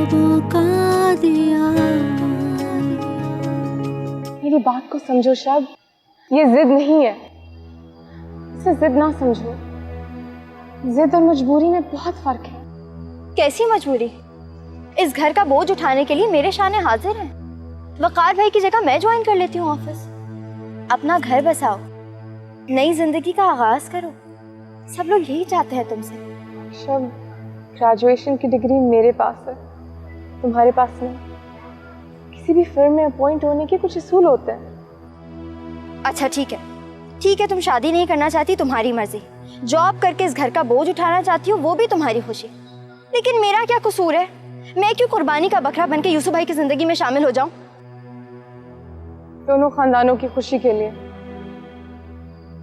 ख्वाबों का दिया। मेरी बात को समझो शब, ये जिद नहीं है, इसे जिद ना समझो। जिद और मजबूरी में बहुत फर्क है। कैसी मजबूरी? इस घर का बोझ उठाने के लिए मेरे शाने हाजिर हैं। वकार भाई की जगह मैं ज्वाइन कर लेती हूँ ऑफिस। अपना घर बसाओ, नई जिंदगी का आगाज करो। सब लोग यही चाहते हैं तुमसे। शब, ग्रेजुएशन की डिग्री मेरे पास है, तुम्हारे पास नहीं। किसी भी फर्म में अपॉइंट होने के कुछ असूल होते हैं। अच्छा ठीक है, तुम शादी नहीं करना चाहती, तुम्हारी मर्जी। जॉब करके इस घर का बोझ उठाना चाहती हो, वो भी तुम्हारी खुशी। लेकिन मेरा क्या कसूर है? मैं क्यों कुर्बानी का बकरा बनके यूसुफ भाई की जिंदगी में शामिल हो जाऊं? दोनों खानदानों की खुशी के लिए,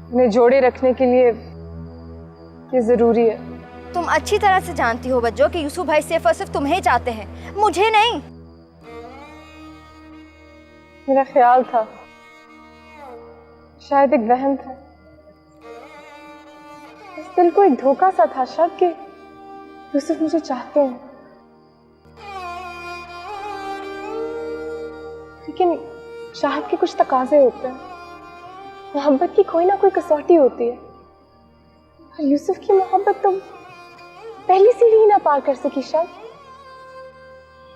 उन्हें जोड़े रखने के लिए ये जरूरी है। तुम अच्छी तरह से जानती हो बच्चों कि यूसुफ भाई सिर्फ और सिर्फ तुम्हें चाहते हैं, मुझे नहीं। मेरा ख्याल था, शायद एक वहम था। इस दिल को एक धोखा सा था शब कि यूसुफ मुझे चाहते हैं। लेकिन चाहत के कुछ तकाजे होते हैं, मोहब्बत की कोई ना कोई कसौटी होती है। और यूसुफ की मोहब्बत तो पहली सीढ़ी ही ना पार कर सकी शब।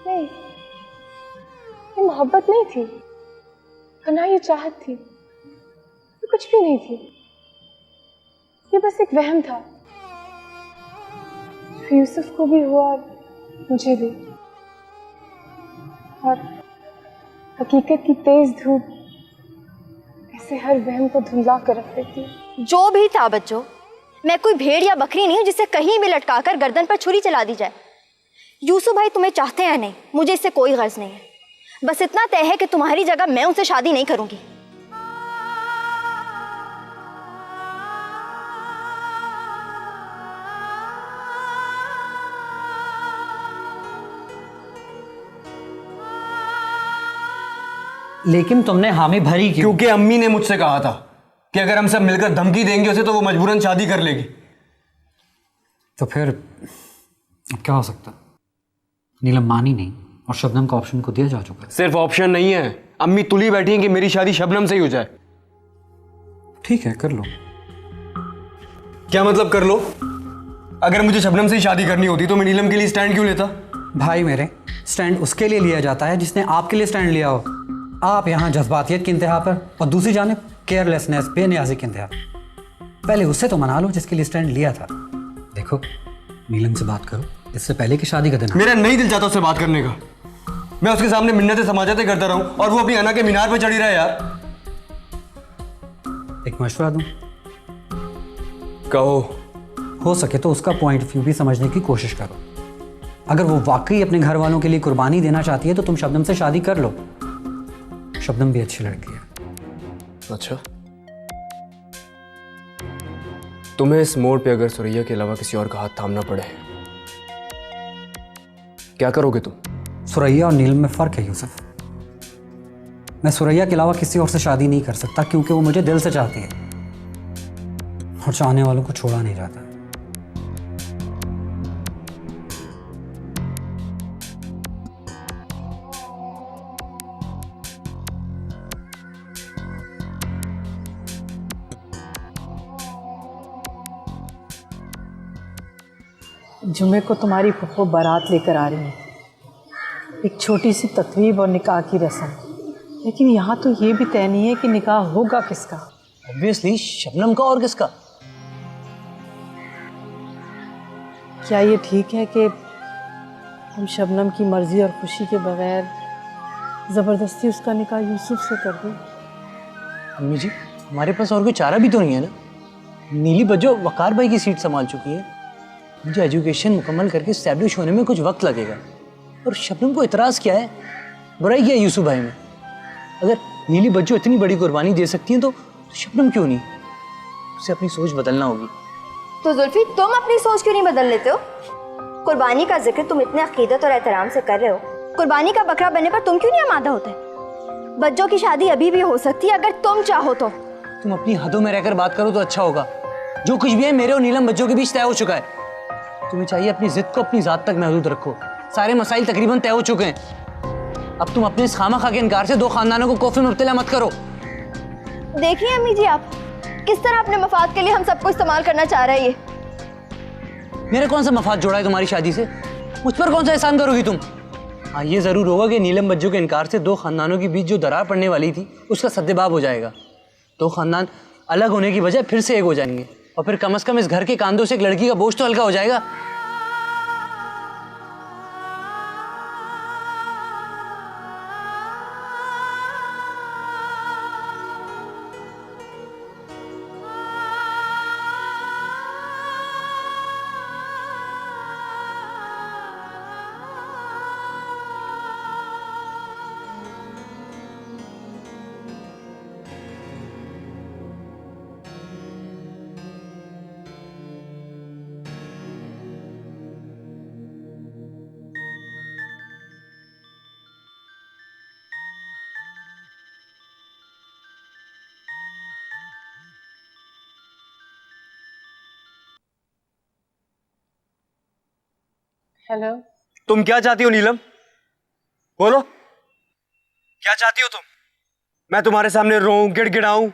नहीं, ये मोहब्बत नहीं थी, और ना ये चाहत थी, ये कुछ भी नहीं थी। ये बस एक वहम था, जो यूसुफ को भी हुआ और मुझे भी। और हकीकत की तेज धूप ऐसे हर वहम को धुंधला कर रख देती है। जो भी था बच्चों, मैं कोई भेड़ या बकरी नहीं हूं जिसे कहीं भी लटकाकर गर्दन पर छुरी चला दी जाए। यूसुफ भाई तुम्हें चाहते हैं नहीं, मुझे इससे कोई गर्ज नहीं है। बस इतना तय है कि तुम्हारी जगह मैं उनसे शादी नहीं करूंगी। लेकिन तुमने हामी भरी क्यों? क्योंकि अम्मी ने मुझसे कहा था कि अगर हम सब मिलकर धमकी देंगे उसे तो वो मजबूरन शादी कर लेगी। तो फिर अब क्या हो सकता? नीलम मानी नहीं और शबनम का ऑप्शन को दिया जा चुका है। सिर्फ ऑप्शन नहीं है, अम्मी तुली बैठी हैं कि मेरी शादी शबनम से ही हो जाए। ठीक है, कर लो। क्या मतलब कर लो? अगर मुझे शबनम से ही शादी करनी होती तो मैं नीलम के लिए स्टैंड क्यों लेता? भाई मेरे, स्टैंड उसके लिए लिया जाता है जिसने आपके लिए स्टैंड लिया हो। आप यहाँ जज्बातियत की इंतहा पर और दूसरी जानिब केयरलेसनेस, बेनियाजी की इंतहा। पहले उससे तो मना लो जिसके लिए स्टैंड लिया था। देखो, नीलम से बात करो इससे पहले कि शादी का दिन। मेरा नहीं दिल चाहता उससे बात करने का। मैं उसके सामने मिन्नतें समाजतें करता रहूं और वो अपनी अना के मीनार पर चढ़ी रहे। यार एक मशवरा दूं? कहो। हो सके तो उसका पॉइंट ऑफ व्यू भी समझने की कोशिश करो। अगर वो वाकई अपने घर वालों के लिए कुर्बानी देना चाहती है तो तुम शबनम से शादी कर लो। शबनम भी अच्छी लड़की है। अच्छा, तुम्हें इस मोड़ पे अगर सुरैया के अलावा किसी और का हाथ थामना पड़े, क्या करोगे तुम? सुरैया और नीलम में फर्क है यूसुफ। मैं सुरैया के अलावा किसी और से शादी नहीं कर सकता क्योंकि वो मुझे दिल से चाहती है और चाहने वालों को छोड़ा नहीं जाता। जुमे को तुम्हारी फुफ्फो बारात लेकर आ रही है, एक छोटी सी तकरीब और निकाह की रस्म। लेकिन यहाँ तो ये भी तय नहीं है कि निकाह होगा किसका। ऑब्वियसली शबनम का और किसका। क्या ये ठीक है कि हम शबनम की मर्जी और खुशी के बगैर ज़बरदस्ती उसका निकाह यूसुफ से कर दें? अम्मी जी, हमारे पास और कोई चारा भी तो नहीं है ना। नीली बज्जो वकार भाई की सीट संभाल चुकी है। मुझे एजुकेशन मुकम्मल करके स्टैब्लिश होने में कुछ वक्त लगेगा। और शबनम को इतराज़ क्या है, बुराई क्या है यूसुफ भाई में? अगर नीली बज्जो इतनी बड़ी कुर्बानी दे सकती हैं तो शबनम क्यों नहीं? उसे अपनी सोच बदलना होगी। तो जुल्फी, तुम अपनी सोच क्यों नहीं बदल लेते हो? कुर्बानी का जिक्र तुम इतने अकीदत और एहतराम से कर रहे हो, कुर्बानी का बकरा बनने पर तुम क्यों नहीं आमादा होते? बच्चों की शादी अभी भी हो सकती है अगर तुम चाहो तो। तुम अपनी हदों में रहकर बात करो तो अच्छा होगा। जो कुछ भी है मेरे और नीलम बच्चों के बीच तय हो चुका है। तुम्हें चाहिए अपनी जिद को अपनी जात तक महदूद रखो। सारे मसाइल तकरीबन तय हो चुके हैं। अब तुम अपने इस खामा खा के इनकार से 2 खानदानों को कोफे में मुब्तला मत करो। देखिए अम्मी जी, आप किस तरह अपने मफाद के लिए हम सबको इस्तेमाल करना चाह रहे हैं। ये मेरा कौन सा मफाद जोड़ा है तुम्हारी शादी से? मुझ पर कौन सा एहसान करोगी तुम? हाँ, ये जरूर होगा कि नीलम बज्जू के इनकार से 2 खानदानों के बीच जो दरार पड़ने वाली थी उसका सद्देबाब हो जाएगा। 2 खानदान अलग होने की बजाय फिर से एक हो जाएंगे और फिर कम से कम इस घर के कांधों से एक लड़की का बोझ तो हल्का हो जाएगा। हेलो। तुम क्या चाहती हो नीलम? बोलो, क्या चाहती हो तुम? मैं तुम्हारे सामने रोऊं, गिड़गिड़ाऊं,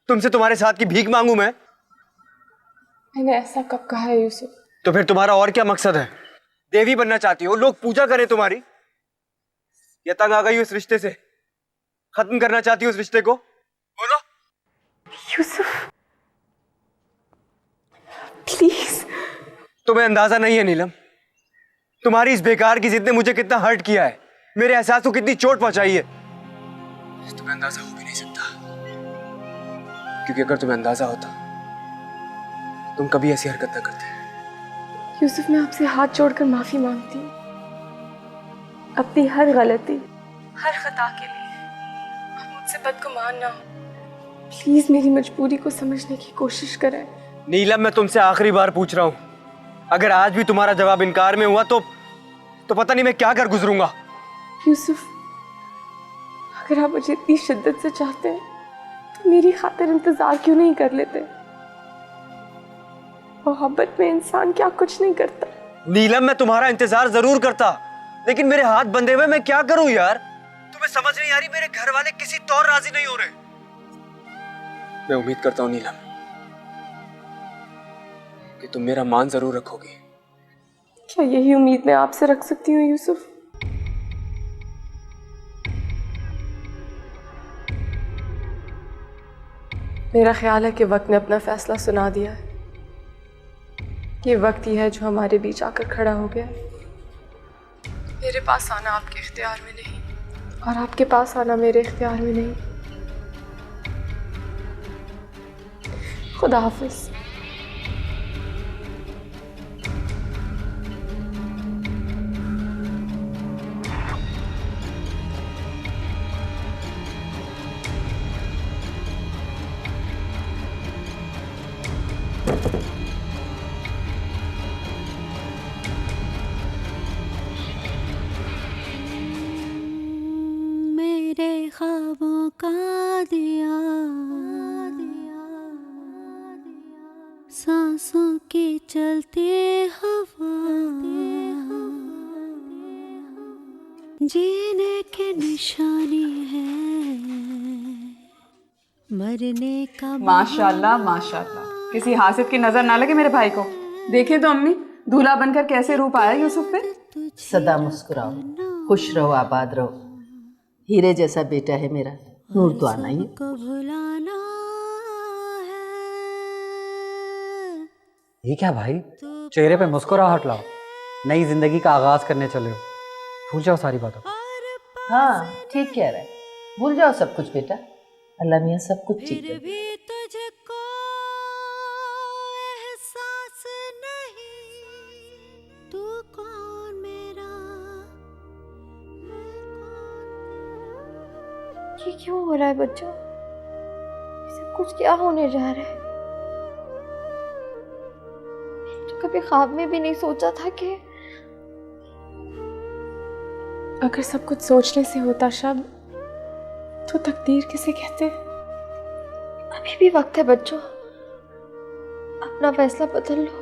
तुमसे तुम्हारे साथ की भीख मांगू? मैंने ऐसा कब कहा है यूसुफ? तो फिर तुम्हारा और क्या मकसद है? देवी बनना चाहती हो, लोग पूजा करें तुम्हारी, या तंग आ गई हो इस रिश्ते से? खत्म करना चाहती हो इस रिश्ते को? बोलो। यूसुफ प्लीज। तुम्हें अंदाजा नहीं है नीलम, तुम्हारी इस बेकार की जिद ने मुझे कितना हर्ट किया है, मेरे एहसास को कितनी चोट पहुंचाई है। तुम्हें अंदाजा हो भी नहीं सकता, क्योंकि अगर तुम्हें अंदाजा होता तुम कभी ऐसी हरकत ना करती। यूसुफ, मैं आपसे हाथ जोड़कर माफी मांगती हूँ अपनी हर गलती, हर खता के लिए। आप मुझसे बदगुमान ना हो। प्लीज मेरी मजबूरी को समझने की कोशिश करें। नीलम, मैं तुमसे आखिरी बार पूछ रहा हूं, अगर आज भी तुम्हारा जवाब इनकार में हुआ तो पता नहीं मैं क्या कर गुजरूंगा। यूसुफ, अगर आप मुझे इतनी शिद्दत से चाहते हैं तो मेरी खातिर इंतजार क्यों नहीं कर लेते? मोहब्बत में इंसान क्या कुछ नहीं करता। नीलम, मैं तुम्हारा इंतजार जरूर करता, लेकिन मेरे हाथ बंधे हुए मैं क्या करूं यार? तुम्हें समझ नहीं आ रही, मेरे घर वाले किसी तौर राजी नहीं हो रहे। मैं उम्मीद करता हूं नीलम कि तुम मेरा मान जरूर रखोगी। क्या यही उम्मीद मैं आपसे रख सकती हूँ यूसुफ? मेरा ख्याल है कि वक्त ने अपना फैसला सुना दिया है। ये वक्त ही है जो हमारे बीच आकर खड़ा हो गया। मेरे पास आना आपके इख्तियार में नहीं और आपके पास आना मेरे इख्तियार में नहीं। खुदा हाफिज। मेरे ख्वाबों का दिया सांसों की चलती हवा, जीने की निशानी है, मरने का माशाल्लाह माशाल्लाह, किसी हासिद की नजर ना लगे मेरे भाई को। देखें तो अम्मी, दूल्हा बनकर कैसे रूप आया यूसुफ पे। सदा मुस्कुराओ, खुश रहो, आबाद रहो। हीरे जैसा बेटा है मेरा, नूर तो आना ही है। को भुलाना है। ये क्या भाई, चेहरे पे मुस्कुराहट लाओ, नई जिंदगी का आगाज करने चले हो, भूल जाओ सारी बातों। हाँ ठीक कह रहा है, भूल जाओ सब कुछ बेटा, अल्लाह मियाँ सब कुछ ठीक है। भी तुझको एहसास नहीं, तू कौन मेरा, ये क्यों हो रहा है बच्चों? सब कुछ क्या होने जा रहा है? तो कभी ख्वाब में भी नहीं सोचा था कि अगर सब कुछ सोचने से होता शब, तो तकदीर किसे कहते? अभी भी वक्त है बच्चों, अपना फैसला बदल लो।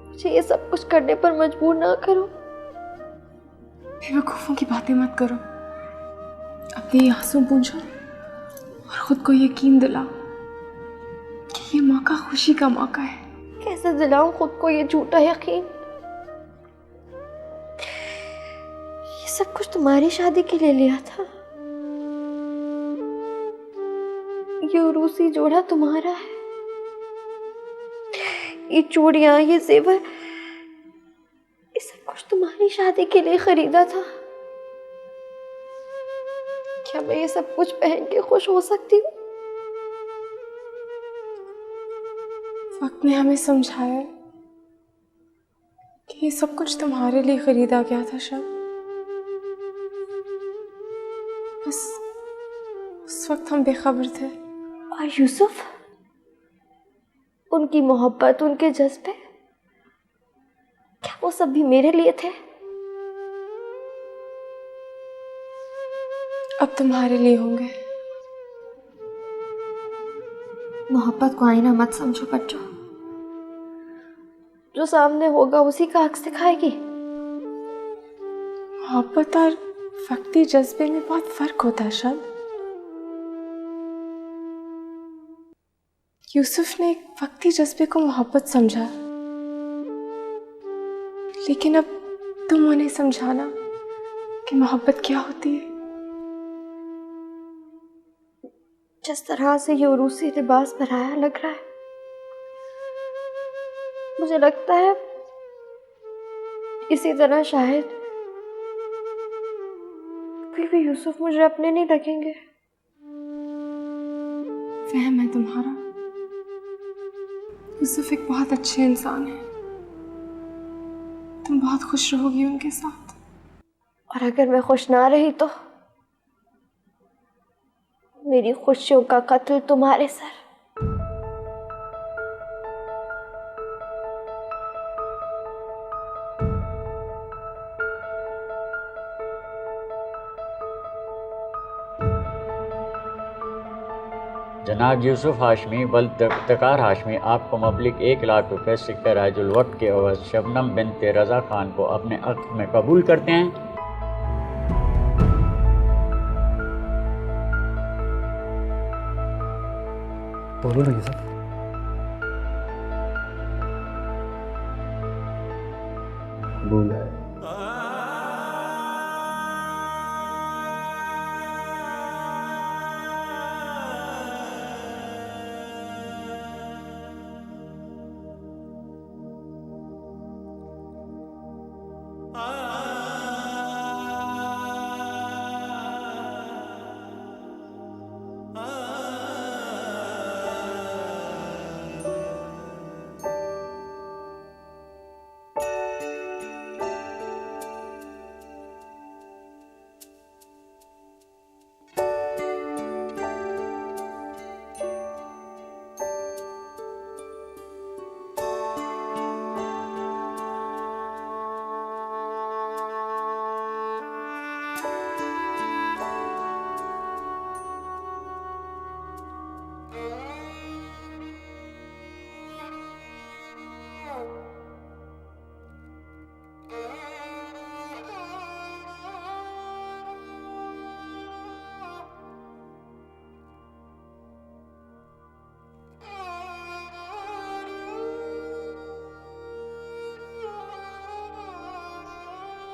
मुझे ये सब कुछ करने पर मजबूर ना करो। बेवकूफ़ों की बातें मत करो। अपने आंसू पूंछो और खुद को यकीन दिलाओ कि ये मौका खुशी का मौका है। कैसे दिलाऊं खुद को ये झूठा यकीन? ये सब कुछ तुम्हारी शादी के लिए लिया था। ये रूसी जोड़ा तुम्हारा है। ये चूड़ियां, ये जेवर, ये सब कुछ तुम्हारी शादी के लिए खरीदा था। क्या मैं ये सब कुछ पहन के खुश हो सकती हूँ? वक्त ने हमें समझाया है कि ये सब कुछ तुम्हारे लिए खरीदा गया था शब। बस उस वक्त हम बेखबर थे। और यूसुफ, उनकी मोहब्बत, उनके जज्बे, क्या वो सब भी मेरे लिए थे? अब तुम्हारे लिए होंगे। मोहब्बत को आईना मत समझो बच्चों। जो सामने होगा उसी का अक्स दिखाएगी। मोहब्बत और वक्ती जज्बे में बहुत फर्क होता है शब। यूसुफ ने एक वक्ती जज्बे को मोहब्बत समझा, लेकिन अब तुम उन्हें समझाना कि मोहब्बत क्या होती है। जिस तरह से ये उरूसी लिबास पराया लग रहा है, मुझे लगता है इसी तरह शायद कभी भी यूसुफ मुझे अपने नहीं लगेंगे। फहम है तुम्हारा। यूसुफ एक बहुत अच्छे इंसान है। तुम बहुत खुश रहोगी उनके साथ। और अगर मैं खुश ना रही तो मेरी खुशियों का कत्ल तुम्हारे सर। जनाब यूसुफ हाशमी वल्द इफ्तिकार हाशमी आपको मबलिग 1 लाख रुपए सिक्का राजुल वक्त के एवज शबनम बिनते रज़ा खान को अपने अक़्द में कबूल करते हैं। बोलो ना यूसुफ। कबूल है।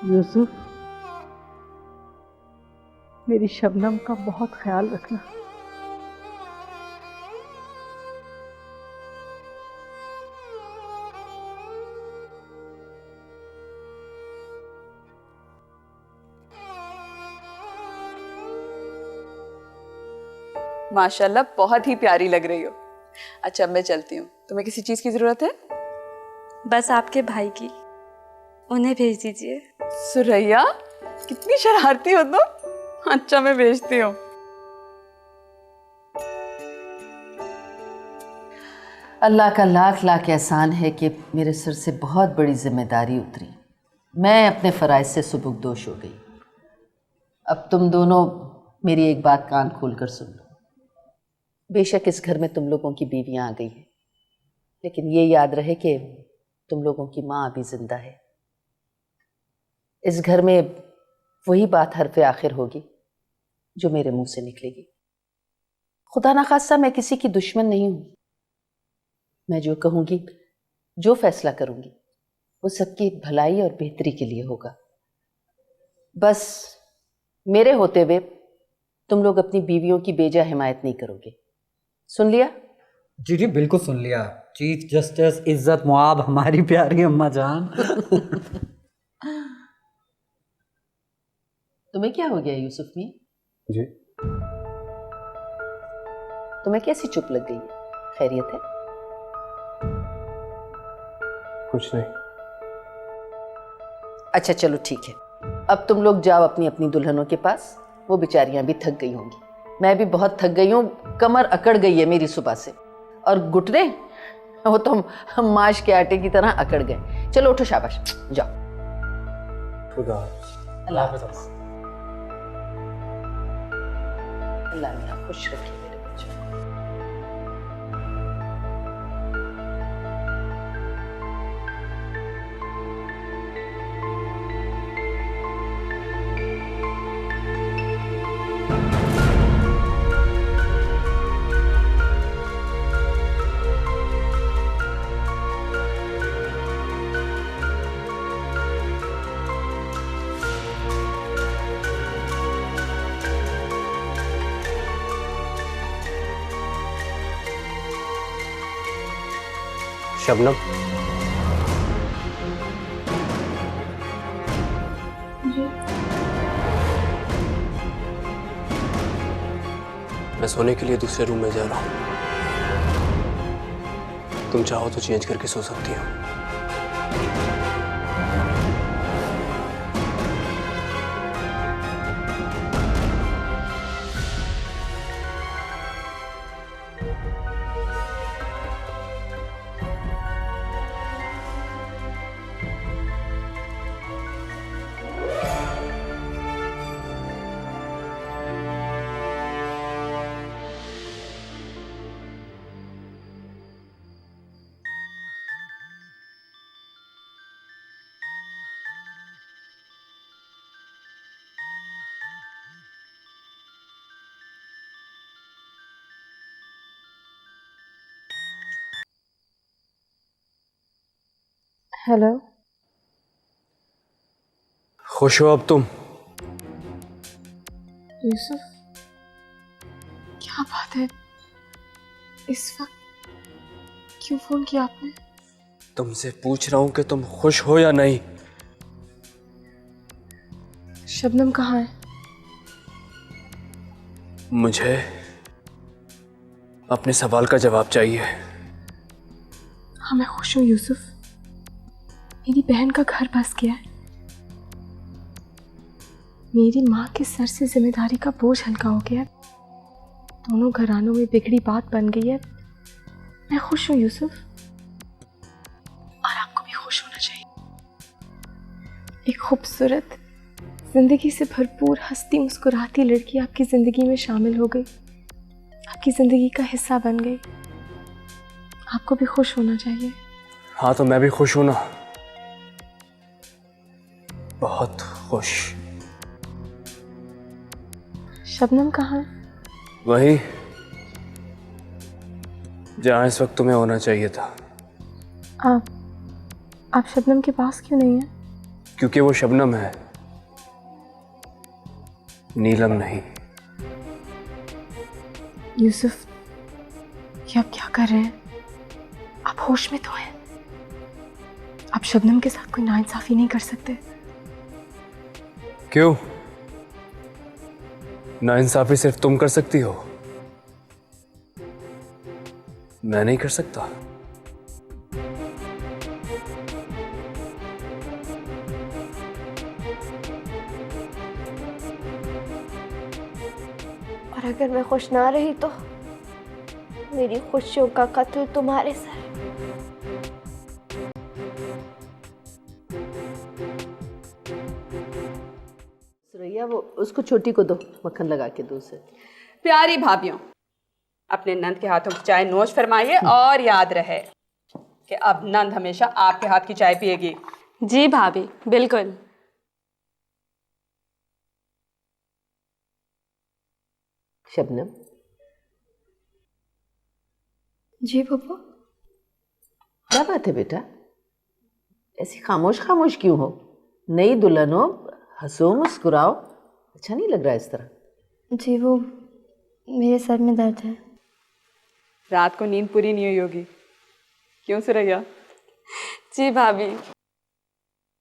यूसुफ, मेरी शबनम का बहुत ख्याल रखना। माशाल्लाह बहुत ही प्यारी लग रही हो। अच्छा अब मैं चलती हूँ। तुम्हें किसी चीज की जरूरत है? बस आपके भाई की, उन्हें भेज दीजिए। सुरैया, कितनी शरारती हो तुम। अच्छा मैं भेजती हूँ। अल्लाह का लाख लाख एहसान है कि मेरे सर से बहुत बड़ी जिम्मेदारी उतरी। मैं अपने फ़राइज़ से सुबुकदोश हो गई। अब तुम दोनों मेरी एक बात कान खोल कर सुन लो। बेशक इस घर में तुम लोगों की बीवियां आ गई हैं, लेकिन ये याद रहे कि तुम लोगों की माँ अभी जिंदा है। इस घर में वही बात हरफ आखिर होगी जो मेरे मुंह से निकलेगी। खुदा ना खास्ता मैं किसी की दुश्मन नहीं हूं। मैं जो कहूंगी, जो फैसला करूंगी, वो सबकी भलाई और बेहतरी के लिए होगा। बस मेरे होते हुए तुम लोग अपनी बीवियों की बेजा हिमायत नहीं करोगे। सुन लिया? जी जी बिल्कुल सुन लिया। चीफ जस्टिस इज्जत मुआब हमारी प्यारी अम्मा जान। तुम्हें क्या हो गया यूसुफ मियां? जी तुम्हें कैसी चुप लग गई है? खैरियत है? कुछ नहीं। अच्छा चलो ठीक है, अब तुम लोग जाओ अपनी अपनी दुल्हनों के पास। वो बेचारियां भी थक गई होंगी, मैं भी बहुत थक गई हूँ। कमर अकड़ गई है मेरी सुबह से, और घुटने वो तो हम माश के आटे की तरह अकड़ गए। चलो उठो, शाबाश, जाओ। खुदा अल्लाह हाफ़िज़। अल्लाह मेरा खुश रखे मेरे बच्चों को। शबनम, मैं सोने के लिए दूसरे रूम में जा रहा हूँ। तुम चाहो तो चेंज करके सो सकती हो। हेलो, खुश हो अब तुम? यूसुफ, क्या बात है? इस वक्त क्यों फोन किया आपने? तुमसे पूछ रहा हूं कि तुम खुश हो या नहीं। शबनम कहाँ है? मुझे अपने सवाल का जवाब चाहिए। हाँ, मैं खुश हूँ यूसुफ। मेरी बहन का घर बस गया है। मेरी माँ के सर से जिम्मेदारी का बोझ हल्का हो गया है। दोनों घरानों में बिगड़ी बात बन गई है। मैं खुश हूँ यूसुफ, और आपको भी खुश होना चाहिए। एक खूबसूरत, जिंदगी से भरपूर, हंसती मुस्कुराती लड़की आपकी जिंदगी में शामिल हो गई, आपकी जिंदगी का हिस्सा बन गई। आपको भी खुश होना चाहिए। हाँ, तो मैं भी खुश हूं ना, बहुत खुश। शबनम कहाँ है? वही जहां इस वक्त तुम्हें होना चाहिए था। आप शबनम के पास क्यों नहीं है? क्योंकि वो शबनम है, नीलम नहीं। यूसुफ, ये आप क्या कर रहे हैं? आप होश में तो हैं। आप शबनम के साथ कोई नाइंसाफी नहीं कर सकते। क्यों? नाइंसाफी सिर्फ तुम कर सकती हो, मैं नहीं कर सकता। और अगर मैं खुश ना रही तो मेरी खुशियों का कत्ल तुम्हारे सर। सुरैया, वो उसको छोटी को दो, मक्खन लगा के दो उसे। प्यारी भाभीियों, अपने नंद के हाथों की चाय नोश फरमाइए, और याद रहे कि अब नंद हमेशा आपके हाथ की चाय पिएगी। जी भाभी, बिल्कुल। शबनम, जी पप्पू। क्या बात है बेटा, ऐसी खामोश खामोश क्यों हो? नई दुल्हन हो, हंसो मुस्कुराओ, अच्छा नहीं लग रहा इस तरह। जी वो मेरे सर में दर्द है। रात को नींद पूरी नहीं हुई होगी, क्यों सुरैया? जी भाभी।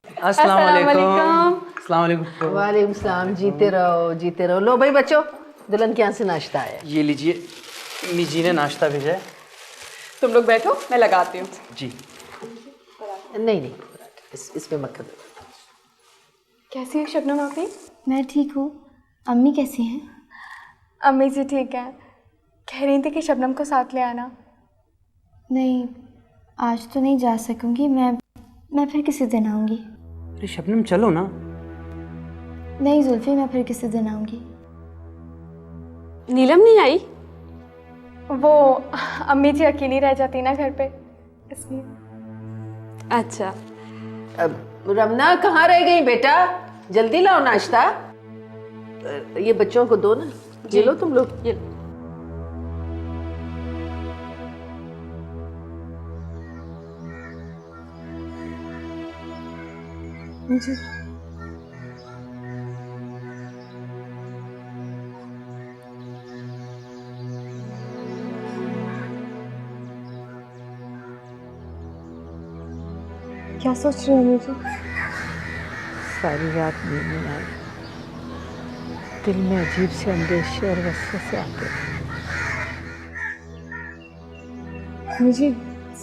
अस्सलाम वालेकुम। वालेकुम सलाम, जीते रहो जीते रहो। लो भाई बच्चों, दुल्हन के यहाँ से नाश्ता आया। ये लीजिए, अम्मी जी ने नाश्ता भेजा है। तुम लोग बैठो, मैं लगाती हूँ। जी। नहीं नहीं, इसमें मत करो। कैसी है शबनम आपकी? मैं ठीक हूँ, अम्मी कैसी हैं? अम्मी जी ठीक है, कह रही थी कि शबनम को साथ ले आना। नहीं, आज तो नहीं जा सकूँगी, मैं फिर किसी दिन आऊँगी। अरे शबनम चलो ना। नहीं जुल्फी, मैं फिर किसी दिन आऊँगी। नीलम नहीं आई? वो अम्मी जी अकेली रह जाती ना घर पे, इसलिए। अच्छा। अब रमना कहाँ रह गई बेटा, जल्दी लाओ नाश्ता। ये बच्चों को दो ना, ये लो तुम लोग, ये लो। जी क्या सोच रही हो मुझे? सारी रात नींद नहीं आई, दिल में अजीब से अंदेशे और वसवसे आते हैं। मुझे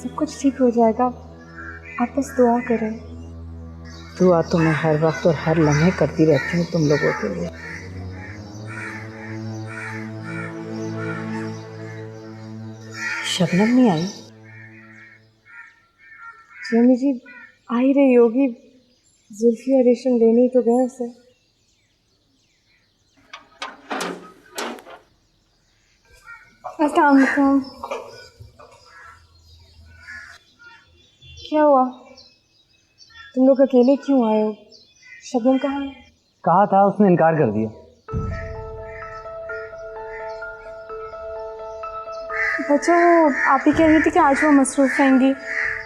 सब कुछ ठीक हो जाएगा, आप बस दुआ करें। दुआ तो मैं हर वक्त और हर लम्हे करती रहती हूँ तुम लोगों के लिए। शबनम नहीं आई? जी अम्मी जी, आ ही रही होगी, जुल्फी और रेशम लेने ही तो गए उसे। अस्सलाम वालेकुम। क्या हुआ, तुम लोग अकेले क्यों आए हो? शबनम कहाँ है? कहा था, उसने इनकार कर दिया। बच्चों, आप ही कह रही थी कि आज वो मसरूफ़ रहेंगी,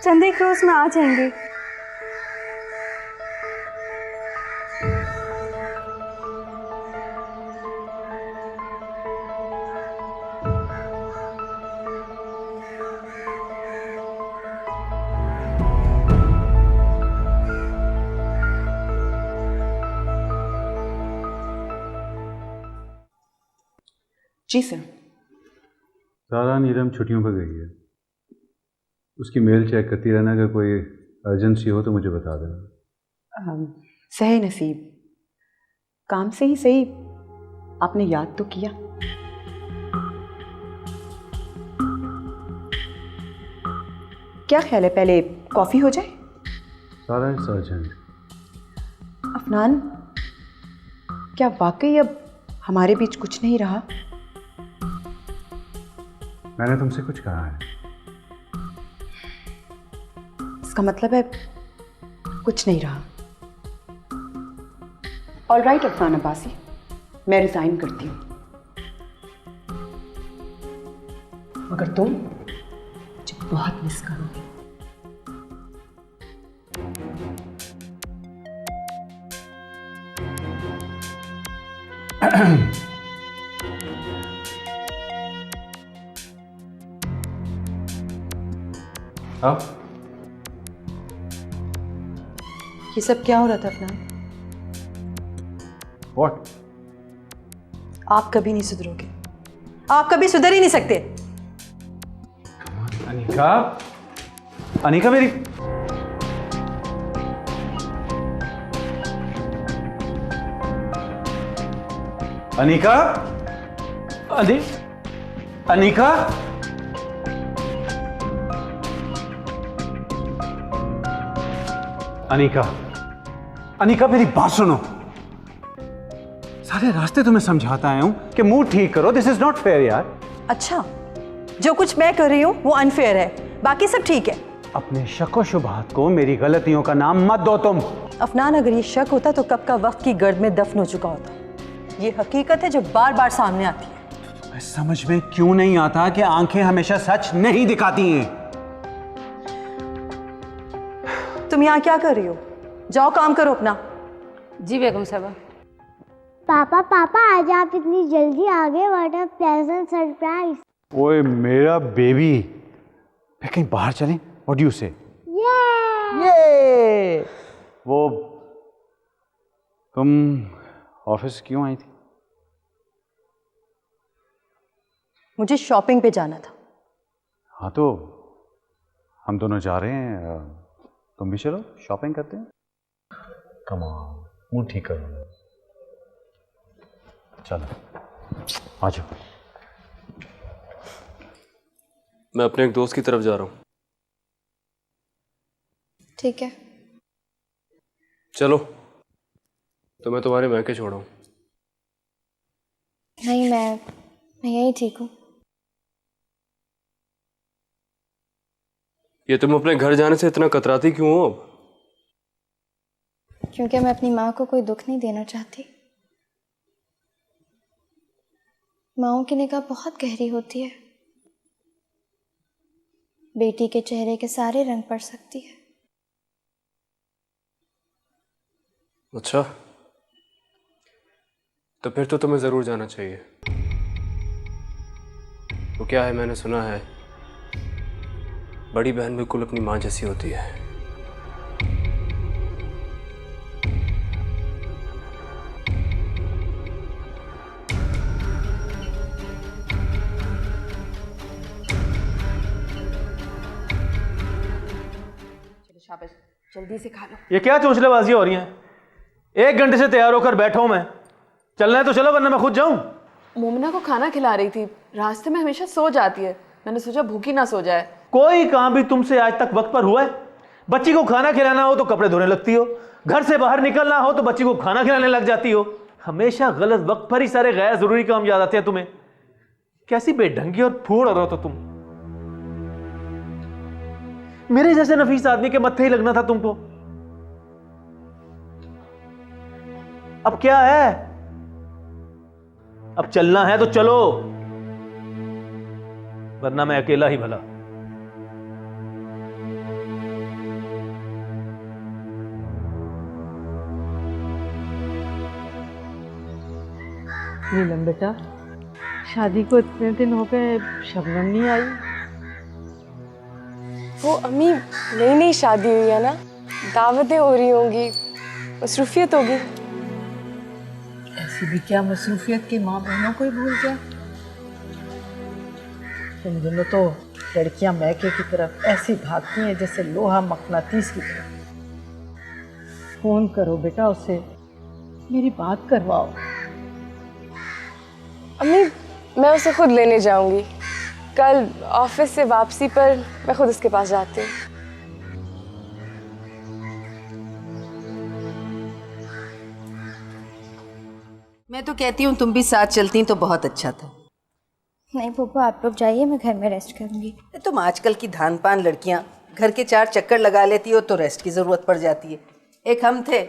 चंद एक रोज़ में आ जाएंगी। जी सर। सारा नीलम छुट्टियों पर गई है, उसकी मेल चेक करती रहना, अगर कोई अर्जेंसी हो तो मुझे बता देना। सही नसीब, काम से ही सही आपने याद तो किया। क्या ख्याल है, पहले कॉफ़ी हो जाए? सारा इट्स अर्जेंट। अफनान, क्या वाकई अब हमारे बीच कुछ नहीं रहा? मैंने तुमसे कुछ कहा है? इसका मतलब है कुछ नहीं रहा। ऑल राइट अफनान अब्बासी, मैं रिजाइन करती हूँ, मगर तुम मुझे बहुत मिस करोगे। अब ये सब क्या हो रहा था अफनान? व्हाट? आप कभी नहीं सुधरोगे, आप कभी सुधर ही नहीं सकते। अनिका, अनिका मेरी अनिका, अनिका, अनिका, अनिका मेरी बात सुनो। सारे रास्ते तुम्हें समझाता आया हूं कि मूड ठीक करो। दिस इज नॉट फेयर यार। अच्छा, जो कुछ मैं कर रही हूँ वो अनफेयर है, बाकी सब ठीक है। अपने शक व शुबहात को मेरी गलतियों का नाम मत दो तुम। अफनान, अगर ये शक होता तो कब का वक्त की गर्द में दफन हो चुका होता। ये हकीकत है जो बार बार सामने आती है। समझ में क्यों नहीं आता कि आंखें हमेशा सच नहीं दिखाती हैं। तुम यहाँ क्या कर रही हो? जाओ काम करो अपना। जी बेगम साहबा। पापा पापा आज आप इतनी जल्दी आ गए, व्हाट अ प्लेजेंट सरप्राइज। ओए मेरा बेबी, मैं कहीं बाहर चलें? व्हाट डू यू से? ये वो तुम ऑफिस क्यों आई थी? मुझे शॉपिंग पे जाना था। हाँ तो हम दोनों जा रहे हैं, तुम भी चलो शॉपिंग करते हैं। कम ऑन, मूड ठीक करो। चलो आ जाओ। मैं अपने एक दोस्त की तरफ जा रहा हूँ। ठीक है। चलो तो मैं तुम्हारे मैके छोड़ाऊँ। नहीं, मैं यही ठीक हूँ। ये तुम अपने घर जाने से इतना कतराती क्यों हो अब? क्योंकि मैं अपनी माँ को कोई दुख नहीं देना चाहती। माँओं की निगाह बहुत गहरी होती है, बेटी के चेहरे के सारे रंग पड़ सकती है। अच्छा, तो फिर तो तुम्हें जरूर जाना चाहिए। वो क्या है, मैंने सुना है बड़ी बहन बिल्कुल अपनी माँ जैसी होती है। शाबाश, जल्दी से खा लो। ये क्या चोंचलेबाजी हो रही है? 1 घंटे से तैयार होकर बैठा हूं मैं। चलना है तो चलो, वरना मैं खुद जाऊं। मोमिना को खाना खिला रही थी, रास्ते में हमेशा सो जाती है, मैंने सोचा भूखी ना सो जाए। कोई काम भी तुमसे आज तक वक्त पर हुआ है? बच्ची को खाना खिलाना हो तो कपड़े धोने लगती हो, घर से बाहर निकलना हो तो बच्ची को खाना खिलाने लग जाती हो। हमेशा गलत वक्त पर ही सारे गैर जरूरी काम याद आते हैं तुम्हें। कैसी बेढंगी और फूड़ हो तुम। मेरे जैसे नफीस आदमी के मत्थे ही लगना था तुमको। अब क्या है? अब चलना है तो चलो, वरना मैं अकेला ही भला। नीलम बेटा, शादी को इतने दिन हो गए, शबनम नहीं आई। वो अम्मी नई नई शादी हुई है ना, दावतें हो रही होंगी, मसरूफियत होगी। ऐसी भी क्या मसरूफियत की माँ बहनों को ही भूल जाए। तुम दोनों तो लड़कियां मैके की तरफ ऐसी भागती हैं जैसे लोहा मकनातीस की तरफ। फोन करो बेटा उसे, मेरी बात करवाओ। अम्मी मैं उसे खुद लेने जाऊंगी, कल ऑफिस से वापसी पर मैं खुद उसके पास जाती हूँ। मैं तो कहती हूँ तुम भी साथ चलती तो बहुत अच्छा था। नहीं पप्पू, आप लोग जाइए, मैं घर में रेस्ट करूंगी। तुम आजकल की धान पान लड़कियां घर के 4 चक्कर लगा लेती हो तो रेस्ट की जरूरत पड़ जाती है। एक हम थे,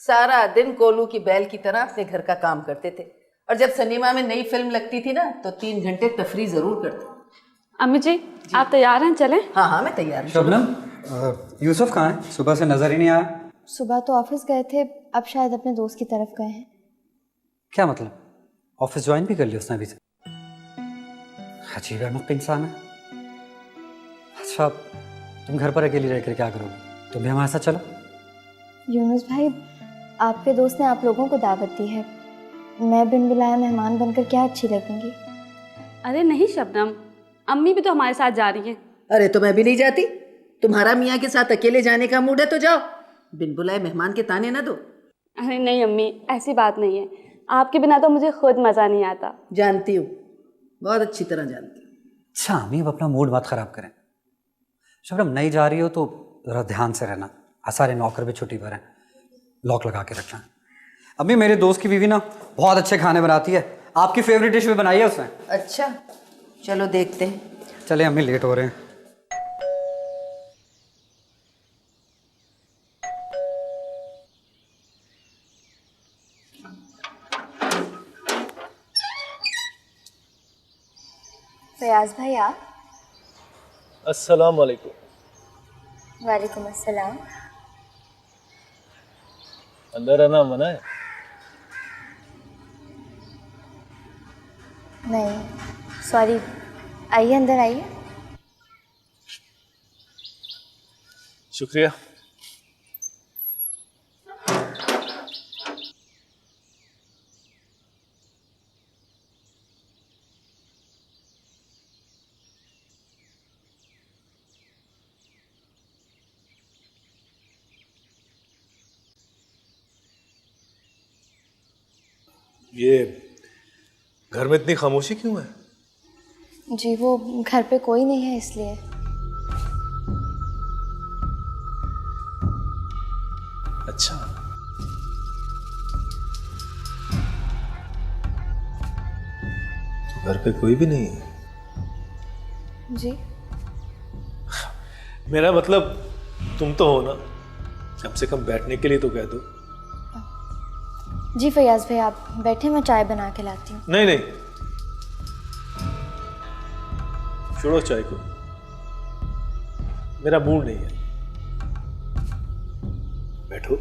सारा दिन कोलू की बैल की तरह अपने घर का काम करते थे, और जब सिनेमा में नई फिल्म लगती थी ना तो 3 घंटे तफरी जरूर करते। अम्मी जी, आप तैयार हैं? चलें? हाँ हाँ मैं तैयार हूँ। शबनम, यूसुफ कहाँ है? सुबह से नजर ही नहीं आया। सुबह तो ऑफिस गए थे, अब शायद अपने दोस्त की तरफ गए हैं। क्या मतलब? ऑफिस ज्वाइन भी कर लिया उसने अभी से? अजीब है, मुक्त इंसान है। अच्छा, तुम घर पर अकेली रहकर क्या करोगे? तुम भी हमारे साथ चलो। यूनुस भाई, आपके दोस्त ने आप लोगों को दावत दी है, मैं बिन बुलाए मेहमान बनकर क्या अच्छी लगूंगी? अरे नहीं शबनम, अम्मी भी तो हमारे साथ जा रही हैं। अरे तो मैं भी नहीं जाती। तुम्हारा मियाँ के साथ अकेले जाने का मूड है तो जाओ, बिन बुलाए मेहमान के ताने ना दो। अरे नहीं अम्मी, ऐसी बात नहीं है, आपके बिना तो मुझे खुद मज़ा नहीं आता। जानती हूँ, बहुत अच्छी तरह जानती हूँ। अच्छा अम्मी, अब अपना मूड मत खराब करें। शबनम, नहीं जा रही हो तो जरा ध्यान से रहना। सारे नौकर भी छुट्टी पर हैं, लॉक लगा के रखना। अम्मी, मेरे दोस्त की बीवी ना बहुत अच्छे खाने बनाती है, आपकी फेवरेट डिश भी बनाई है उसने। अच्छा चलो देखते हैं। चले अम्मी, लेट हो रहे हैं। फयाज भाई आप? अस्सलाम वालेकुम। वालेकुम अस्सलाम। अंदर आना मना है? नहीं सॉरी, आइए अंदर आइए। शुक्रिया। ये घर में इतनी खामोशी क्यों है? जी वो घर पे कोई नहीं है इसलिए। अच्छा, तो घर पे कोई भी नहीं है? जी मेरा मतलब तुम तो हो ना, कम से कम बैठने के लिए तो कह दो। जी फयाज भाई आप बैठे, मैं चाय बना के लाती हूँ। नहीं नहीं, छोड़ो चाय को, मेरा मूड नहीं है। बैठो,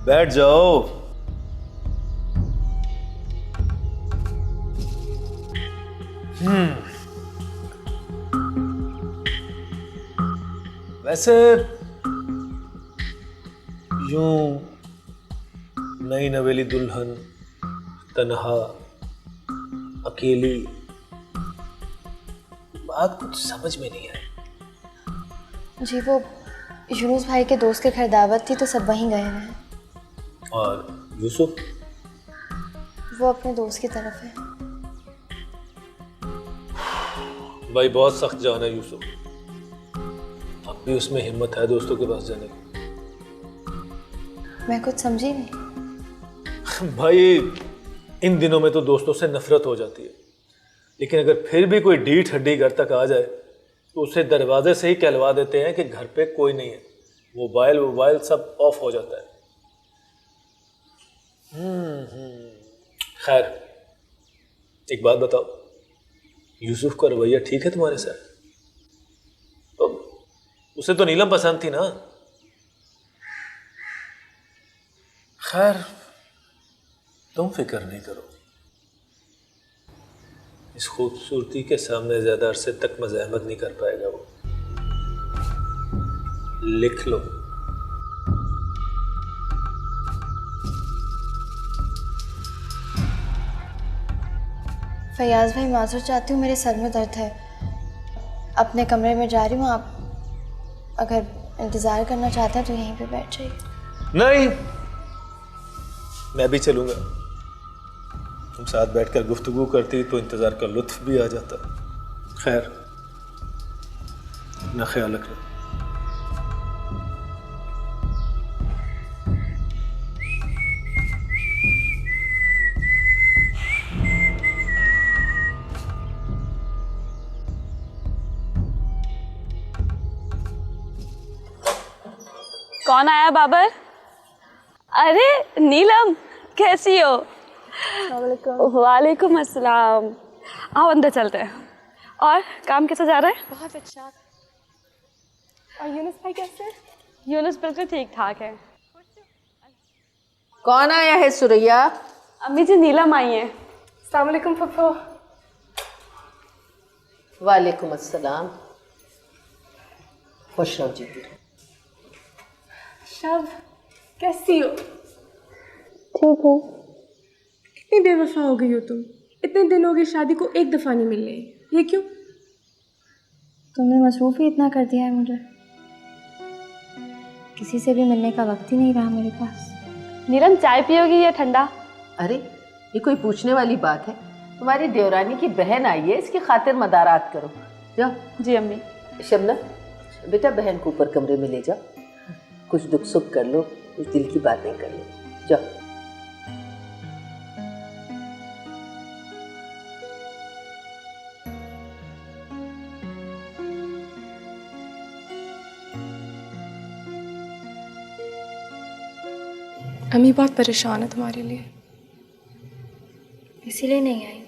बैठ जाओ। वैसे यूं नई नवेली दुल्हन तन्हा अकेली, बात कुछ समझ में नहीं आई। जी वो यूनुस भाई के दोस्त के घर दावत थी तो सब वहीं गए हुए हैं। और यूसुफ? वो अपने दोस्त की तरफ है। भाई बहुत सख्त जान है यूसुफ, अब भी उसमें हिम्मत है दोस्तों के पास जाने की? मैं कुछ समझी नहीं। भाई इन दिनों में तो दोस्तों से नफरत हो जाती है, लेकिन अगर फिर भी कोई डीठ हड्डी घर तक आ जाए तो उसे दरवाजे से ही कहलवा देते हैं कि घर पे कोई नहीं है। मोबाइल सब ऑफ हो जाता है। खैर एक बात बताओ, यूसुफ का रवैया ठीक है तुम्हारे साथ? तो उसे तो नीलम पसंद थी ना? खैर तुम फिक्र नहीं करो, इस खूबसूरती के सामने ज्यादा अरसे तक मज़ाहमत नहीं कर पाएगा वो। लिख लो। फयाज भाई माजूर चाहती हूँ, मेरे सर में दर्द है, अपने कमरे में जा रही हूँ। आप अगर इंतज़ार करना चाहते हैं तो यहीं पे बैठ जाइए। नहीं, मैं भी चलूंगा। तुम साथ बैठकर गुफ्तगू करती तो इंतजार का लुत्फ भी आ जाता। खैर अपना ख्याल रखना। कौन आया बाबर? अरे नीलम, कैसी हो? वालेकुम अस्सलाम। आओ अंदर चलते हैं। और काम कैसा जा रहा है? बहुत अच्छा। और यूनुस भाई कैसे हैं? यूनुस बिल्कुल ठीक ठाक है। कौन आया है सुरैया? अम्मी जी नीलम आई है। अस्सलाम वालेकुम फुफ्फो। वालेकुम अस्सलाम। खुश रहो जी। शब कैसी हो? ठीक हूँ। इतनी बेवफा हो गई हो तुम। इतने दिन हो गए शादी को, एक दफ़ा नहीं मिल रही, ये क्यों? तुमने मसरूफ़ ही इतना कर दिया है मुझे, किसी से भी मिलने का वक्त ही नहीं रहा मेरे पास। नीलम चाय पियोगी या ठंडा? अरे ये कोई पूछने वाली बात है? तुम्हारी देवरानी की बहन आई है, इसकी खातिर मदारात करो। जाओ। जी अम्मी। शबनम बेटा बहन को ऊपर कमरे में ले जाओ, कुछ दुख सुख कर लो, कुछ दिल की बातें कर लो। जाओ। अम्मी बहुत परेशान है तुम्हारे लिए। इसीलिए नहीं आई।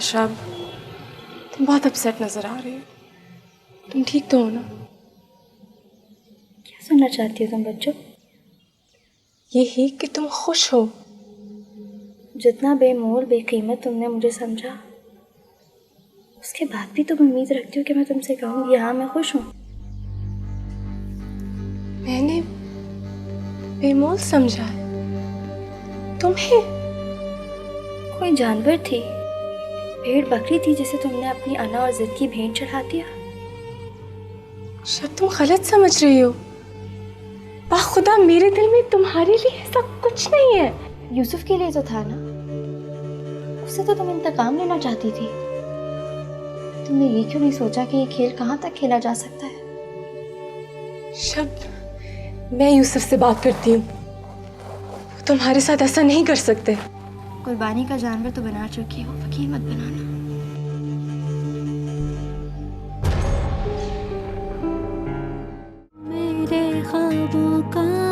शब, तुम बहुत अपसेट नजर आ रही हो। तुम ठीक तो हो ना? क्या सुनना चाहती हो तुम बच्चों? यही कि तुम खुश हो। जितना बेमोल बेकीमत तुमने मुझे समझा, उसके बाद भी तुम उम्मीद रखती हो कि मैं तुमसे कहूँगी हाँ मैं खुश हूँ। मैंने बेमोल समझा है तुम्हें? कोई जानवर थी, भेड़ बकरी थी जिसे तुमने अपनी अना और जिद की भेंट चढ़ा दिया। शायद तुम गलत समझ रही हो। बाखुदा मेरे दिल में तुम्हारे लिए ऐसा कुछ नहीं है। यूसुफ के लिए तो था ना, उससे तो तुम इंतकाम लेना चाहती थी। तुमने ये क्यों नहीं सोचा कि ये खेल कहाँ तक खेला जा सकता है? शब, मैं यूसुफ से बात करती हूँ। वो तुम्हारे साथ ऐसा नहीं कर सकते। कुर्बानी का जानवर तो बना चुकी हो, फकीर मत बनाना। मेरे ख्वाबों का